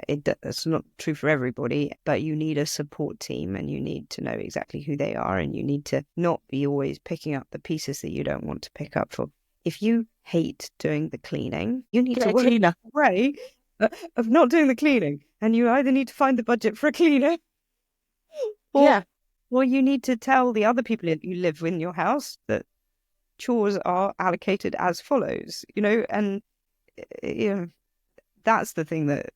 it's not true for everybody, but you need a support team and you need to know exactly who they are. And you need to not be always picking up the pieces that you don't want to pick up for. If you hate doing the cleaning, you need to work a way of not doing the cleaning. And you either need to find the budget for a cleaner or you need to tell the other people that you live in your house that chores are allocated as follows, and that's the thing that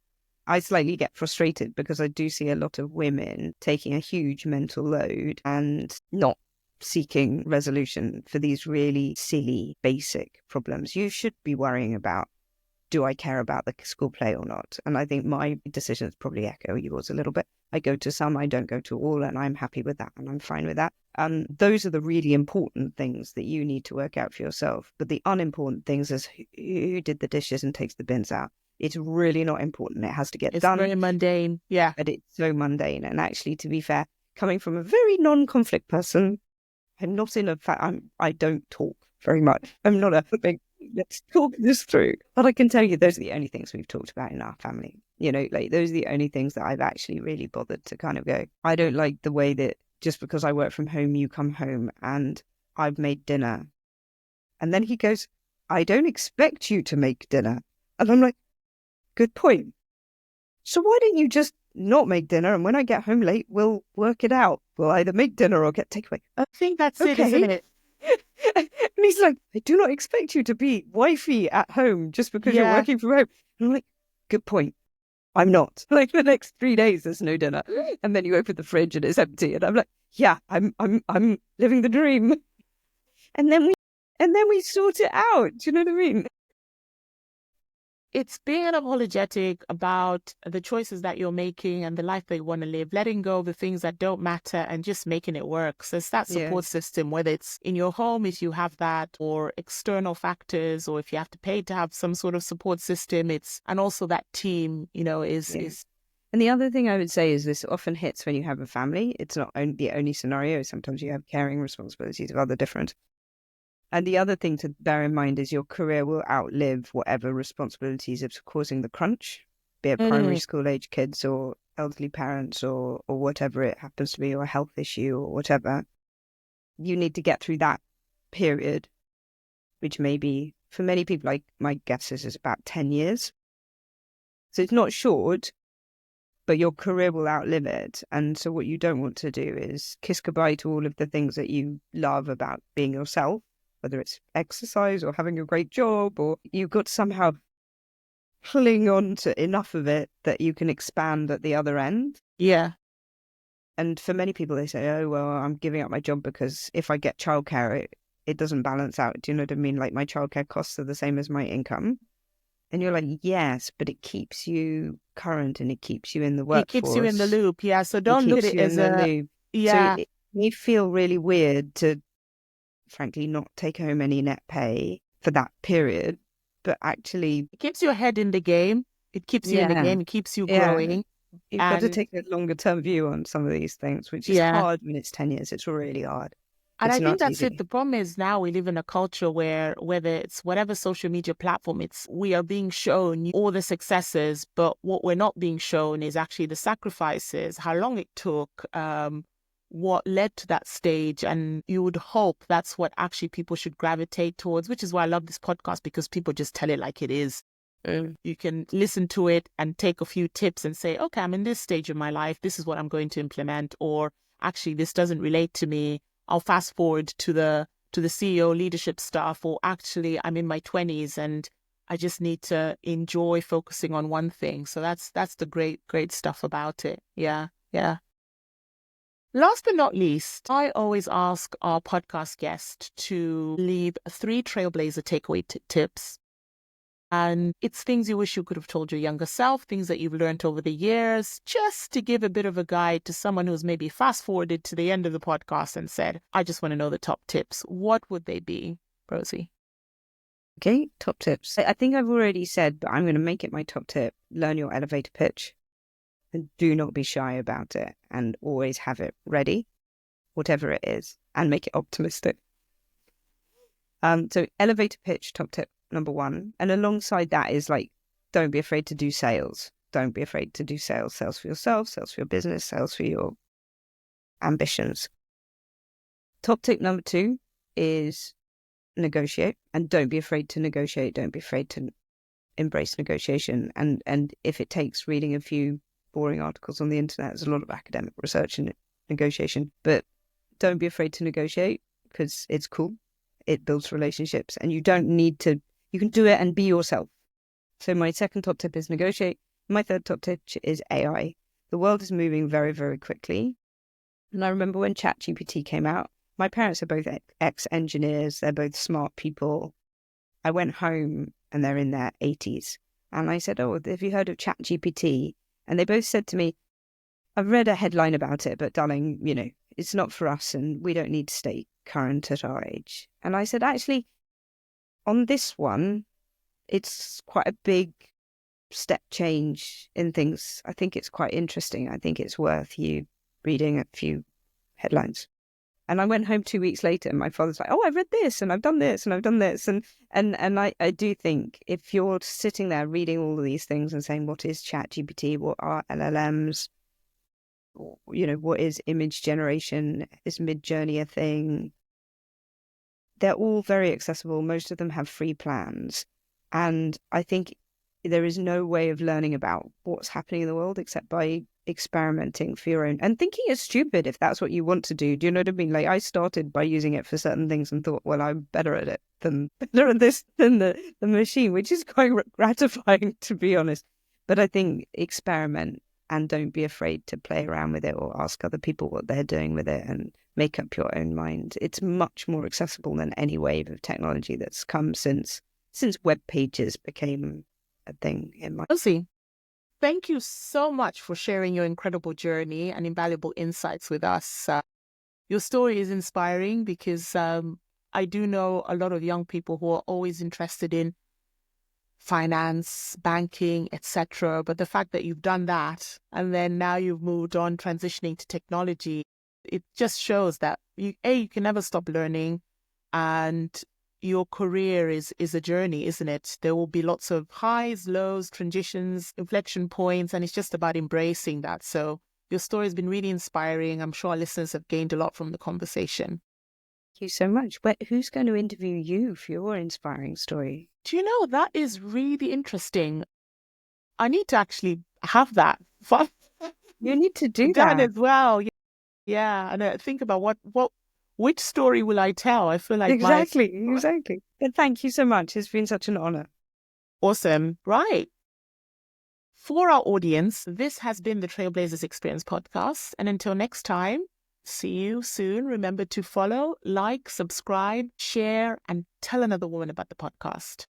I slightly get frustrated, because I do see a lot of women taking a huge mental load and not seeking resolution for these really silly, basic problems. You should be worrying about, do I care about the school play or not? And I think my decisions probably echo yours a little bit. I go to some, I don't go to all, and I'm happy with that, and I'm fine with that. Those are the really important things that you need to work out for yourself. But the unimportant things is who did the dishes and takes the bins out. It's really not important. It has to get done. It's very mundane. Yeah. But it's so mundane. And actually, to be fair, coming from a very non-conflict person, I'm not in I don't talk very much. I'm not a big, let's talk this through. But I can tell you, those are the only things we've talked about in our family. Those are the only things that I've actually really bothered to kind of go, I don't like the way that just because I work from home, you come home and I've made dinner. And then he goes, I don't expect you to make dinner. And I'm like, good point. So why don't you just not make dinner, and when I get home late, we'll work it out. We'll either make dinner or get takeaway. I think that's it, isn't it? And he's like, I do not expect you to be wifey at home just because you're working from home. And I'm like, good point. I'm not. Like, the next 3 days, there's no dinner. And then you open the fridge and it's empty. And I'm like, yeah, I'm living the dream. And then we sort it out. Do you know what I mean? It's being unapologetic about the choices that you're making and the life that you want to live, letting go of the things that don't matter and just making it work. So it's that support system, whether it's in your home, if you have that, or external factors, or if you have to pay to have some sort of support system, and also that team, is. And the other thing I would say is this often hits when you have a family. It's not the only scenario. Sometimes you have caring responsibilities of other different. And the other thing to bear in mind is your career will outlive whatever responsibilities is causing the crunch, be it primary school age kids or elderly parents or whatever it happens to be, or a health issue or whatever. You need to get through that period, which may be, for many people, like my guess is about 10 years. So it's not short, but your career will outlive it. And so what you don't want to do is kiss goodbye to all of the things that you love about being yourself, whether it's exercise or having a great job, or you've got to somehow cling on to enough of it that you can expand at the other end. Yeah. And for many people, they say, oh, well, I'm giving up my job because if I get childcare, it doesn't balance out. Do you know what I mean? Like, my childcare costs are the same as my income. And you're like, yes, but it keeps you current and it keeps you in the workforce. It keeps you in the loop, yeah. So don't look at it as a loop. Yeah. So it may feel really weird to, frankly, not take home any net pay for that period, but actually it keeps your head in the game. It keeps you in the game. It keeps you growing. You've got to take a longer term view on some of these things, which is hard when it's 10 years. It's really hard. And I think that's it. The problem is now we live in a culture where, whether it's whatever social media platform, we are being shown all the successes, but what we're not being shown is actually the sacrifices, how long it took, what led to that stage. And you would hope that's what actually people should gravitate towards, which is why I love this podcast, because people just tell it like it is. You can listen to it and take a few tips and say, okay, I'm in this stage of my life. This is what I'm going to implement. Or actually, this doesn't relate to me. I'll fast forward to the CEO leadership stuff. Or actually, I'm in my 20s and I just need to enjoy focusing on one thing. So that's the great stuff about it. Yeah. Last but not least, I always ask our podcast guest to leave 3 Trailblazer takeaway tips. And it's things you wish you could have told your younger self, things that you've learned over the years, just to give a bit of a guide to someone who's maybe fast forwarded to the end of the podcast and said, I just want to know the top tips. What would they be, Rosie? Okay, top tips. I think I've already said, but I'm going to make it my top tip. Learn your elevator pitch and do not be shy about it, and always have it ready, whatever it is, and make it optimistic. So elevator pitch, top tip number one. And alongside that is like, don't be afraid to do sales. Don't be afraid to do sales. Sales for yourself, sales for your business, sales for your ambitions. Top tip number two is negotiate, and don't be afraid to negotiate. Don't be afraid to embrace negotiation. And if it takes reading a few boring articles on the internet, there's a lot of academic research in negotiation, but don't be afraid to negotiate because it's cool. It builds relationships, and you don't need to, you can do it and be yourself. So my second top tip is negotiate. My third top tip is AI. The world is moving very, very quickly. And I remember when ChatGPT came out, my parents are both ex-engineers. They're both smart people. I went home and they're in their 80s. And I said, oh, have you heard of ChatGPT? And they both said to me, I've read a headline about it, but darling, you know, it's not for us and we don't need to stay current at our age. And I said, actually, on this one, it's quite a big step change in things. I think it's quite interesting. I think it's worth you reading a few headlines. And I went home 2 weeks later and my father's like, oh, I've read this and I've done this and I've done this. And I do think if you're sitting there reading all of these things and saying, what is ChatGPT? What are LLMs? You know, what is image generation? Is Midjourney a thing? They're all very accessible. Most of them have free plans. And I think there is no way of learning about what's happening in the world except by experimenting for your own and thinking it's stupid if that's what you want to do. Do you know what I mean? Like, I started by using it for certain things and thought, well, I'm better at it than the machine, which is quite gratifying, to be honest. But I think experiment and don't be afraid to play around with it or ask other people what they're doing with it and make up your own mind. It's much more accessible than any wave of technology that's come since web pages became a thing in my... Rosie, thank you so much for sharing your incredible journey and invaluable insights with us. Your story is inspiring because I do know a lot of young people who are always interested in finance, banking, etc. But the fact that you've done that and then now you've moved on, transitioning to technology, it just shows that you can never stop learning, and your career is a journey, isn't it? There will be lots of highs, lows, transitions, inflection points, and it's just about embracing that. So your story has been really inspiring. I'm sure our listeners have gained a lot from the conversation. Thank you so much. Who's going to interview you for your inspiring story? Do you know, that is really interesting. I need to actually have that. You need to do that that as well. Yeah, and think about which story will I tell? I feel like exactly. But thank you so much. It's been such an honor. Awesome. Right. For our audience, this has been the Trailblazers Experience podcast. And until next time, see you soon. Remember to follow, like, subscribe, share, and tell another woman about the podcast.